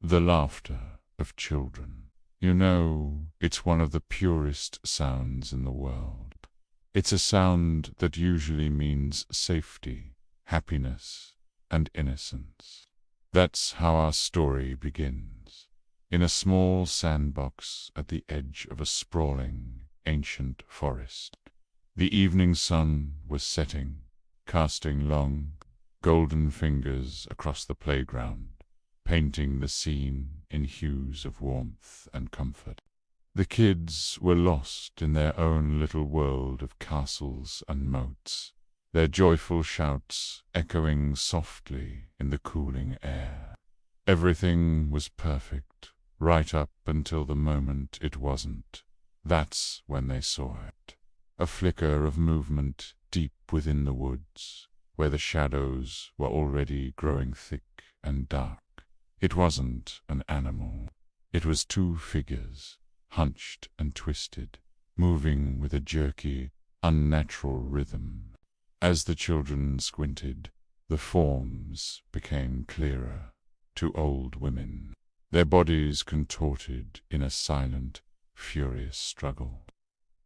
The laughter of children. You know, it's one of the purest sounds in the world. It's a sound that usually means safety, happiness, and innocence. That's how our story begins. In a small sandbox at the edge of a sprawling, ancient forest. The evening sun was setting, casting long, golden fingers across the playground, painting the scene in hues of warmth and comfort. The kids were lost in their own little world of castles and moats, their joyful shouts echoing softly in the cooling air. Everything was perfect, right up until the moment it wasn't. That's when they saw it. A flicker of movement deep within the woods, where the shadows were already growing thick and dark. It wasn't an animal. It was two figures, hunched and twisted, moving with a jerky, unnatural rhythm. As the children squinted, the forms became clearer. Two old women, their bodies contorted in a silent, furious struggle.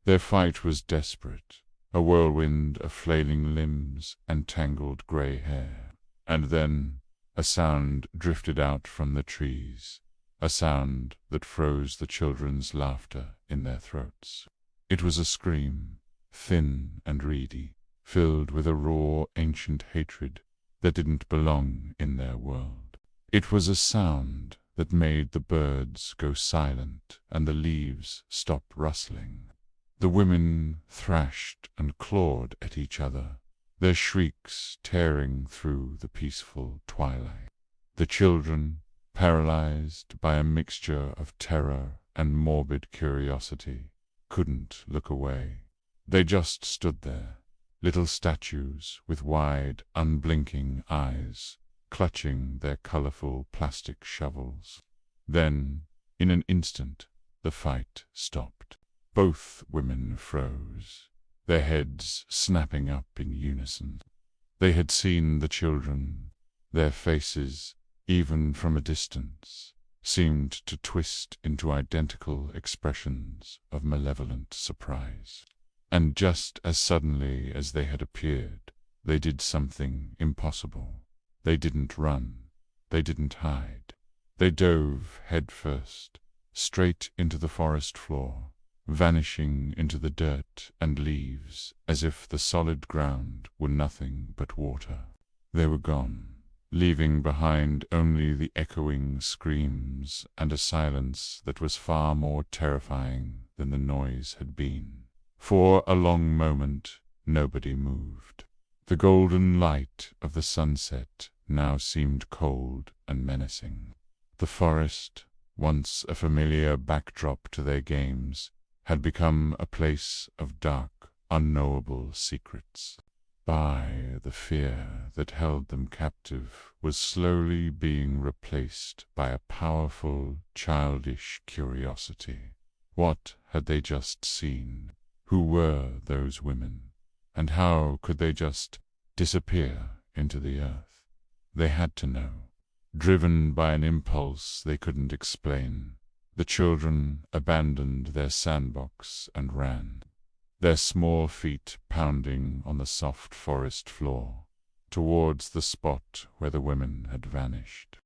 Their fight was desperate, a whirlwind of flailing limbs and tangled gray hair. And then a sound drifted out from the trees, a sound that froze the children's laughter in their throats. It was a scream, thin and reedy, filled with a raw, ancient hatred that didn't belong in their world. It was a sound that made the birds go silent and the leaves stop rustling. The women thrashed and clawed at each other, their shrieks tearing through the peaceful twilight. The children, paralyzed by a mixture of terror and morbid curiosity, couldn't look away. They just stood there, little statues with wide, unblinking eyes, clutching their colorful plastic shovels. Then, in an instant, the fight stopped. Both women froze, their heads snapping up in unison. They had seen the children. Their faces, even from a distance, seemed to twist into identical expressions of malevolent surprise. And just as suddenly as they had appeared, they did something impossible. They didn't run. They didn't hide. They dove headfirst, straight into the forest floor, vanishing into the dirt and leaves as if the solid ground were nothing but water. They were gone, leaving behind only the echoing screams and a silence that was far more terrifying than the noise had been. For a long moment, nobody moved. The golden light of the sunset now seemed cold and menacing. The forest, once a familiar backdrop to their games, had become a place of dark, unknowable secrets. The fear that held them captive was slowly being replaced by a powerful, childish curiosity. What had they just seen? Who were those women? And how could they just disappear into the earth? They had to know. Driven by an impulse they couldn't explain, the children abandoned their sandbox and ran, their small feet pounding on the soft forest floor, towards the spot where the women had vanished.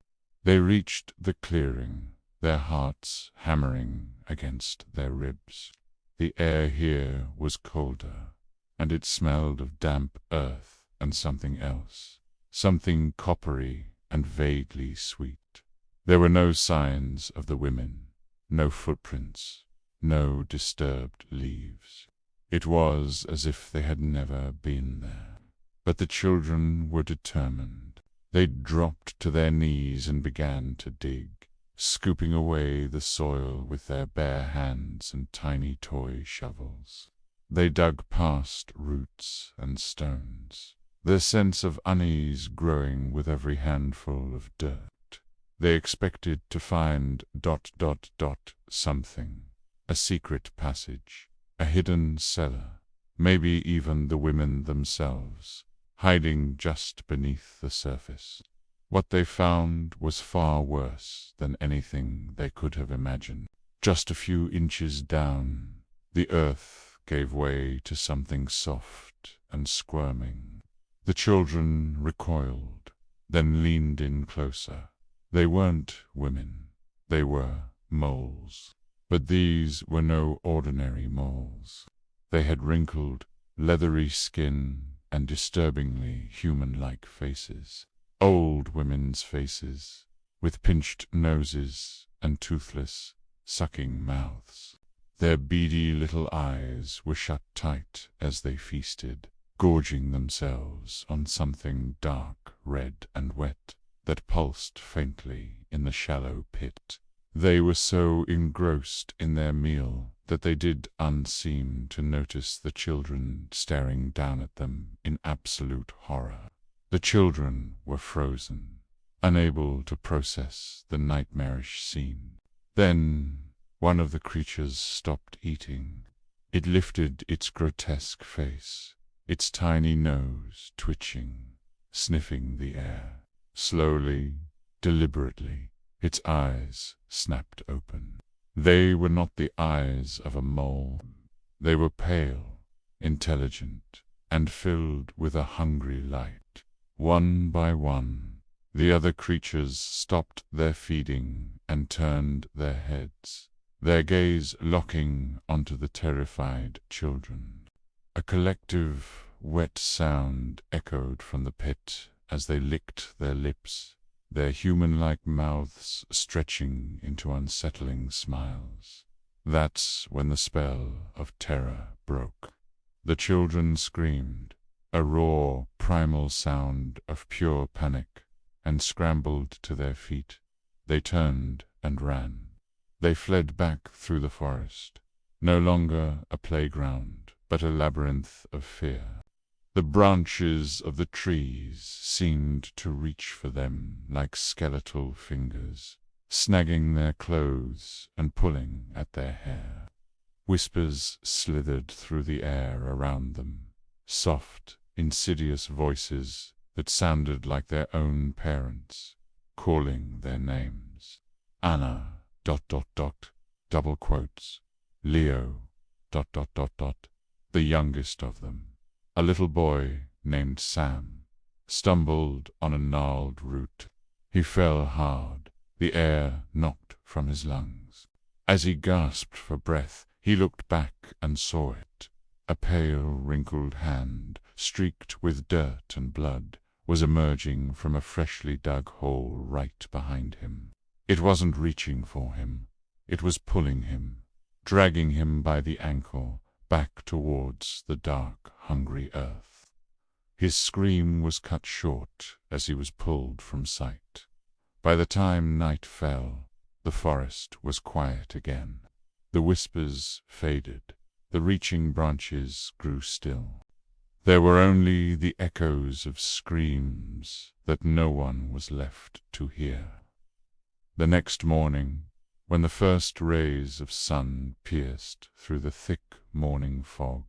They reached the clearing, their hearts hammering against their ribs. The air here was colder, and it smelled of damp earth and something else, something coppery and vaguely sweet. There were no signs of the women, no footprints, no disturbed leaves. It was as if they had never been there. But the children were determined. They dropped to their knees and began to dig, scooping away the soil with their bare hands and tiny toy shovels. They dug past roots and stones, their sense of unease growing with every handful of dirt. They expected to find ... something, a secret passage, a hidden cellar, maybe even the women themselves, hiding just beneath the surface. What they found was far worse than anything they could have imagined. Just a few inches down, the earth gave way to something soft and squirming. The children recoiled, then leaned in closer. They weren't women. They were moles. But these were no ordinary moles. They had wrinkled, leathery skin and disturbingly human-like faces. Old women's faces, with pinched noses and toothless, sucking mouths. Their beady little eyes were shut tight as they feasted, gorging themselves on something dark, red and wet that pulsed faintly in the shallow pit. They were so engrossed in their meal that they did unseem to notice the children staring down at them in absolute horror. The children were frozen, unable to process the nightmarish scene. Then one of the creatures stopped eating. It lifted its grotesque face, its tiny nose twitching, sniffing the air. Slowly, deliberately, its eyes snapped open. They were not the eyes of a mole. They were pale, intelligent, and filled with a hungry light. One by one, the other creatures stopped their feeding and turned their heads, their gaze locking onto the terrified children. A collective, wet sound echoed from the pit as they licked their lips, their human-like mouths stretching into unsettling smiles. That's when the spell of terror broke. The children screamed, a raw, primal sound of pure panic, and scrambled to their feet. They turned and ran. They fled back through the forest, no longer a playground, but a labyrinth of fear. The branches of the trees seemed to reach for them like skeletal fingers, snagging their clothes and pulling at their hair. Whispers slithered through the air around them, soft, insidious voices that sounded like their own parents, calling their names. Anna, ... double quotes, Leo, ... the youngest of them. A little boy named Sam stumbled on a gnarled root. He fell hard, the air knocked from his lungs. As he gasped for breath, he looked back and saw it. A pale, wrinkled hand, streaked with dirt and blood, was emerging from a freshly dug hole right behind him. It wasn't reaching for him. It was pulling him, dragging him by the ankle, back towards the dark, hungry earth. His scream was cut short as he was pulled from sight. By the time night fell, the forest was quiet again. The whispers faded. The reaching branches grew still. There were only the echoes of screams that no one was left to hear. The next morning, when the first rays of sun pierced through the thick morning fog,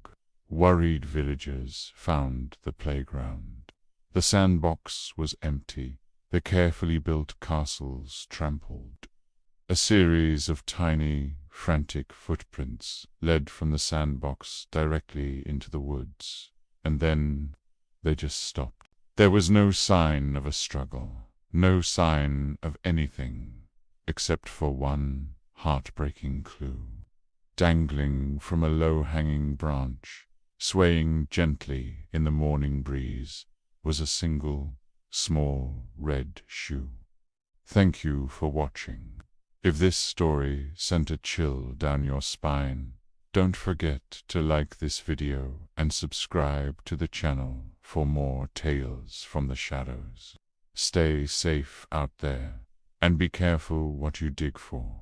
worried villagers found the playground. The sandbox was empty, the carefully built castles trampled. A series of tiny, frantic footprints led from the sandbox directly into the woods, and then they just stopped. There was no sign of a struggle, no sign of anything, except for one heartbreaking clue. Dangling from a low-hanging branch, swaying gently in the morning breeze, was a single, small, red shoe. Thank you for watching. If this story sent a chill down your spine, don't forget to like this video and subscribe to the channel for more tales from the shadows. Stay safe out there, and be careful what you dig for.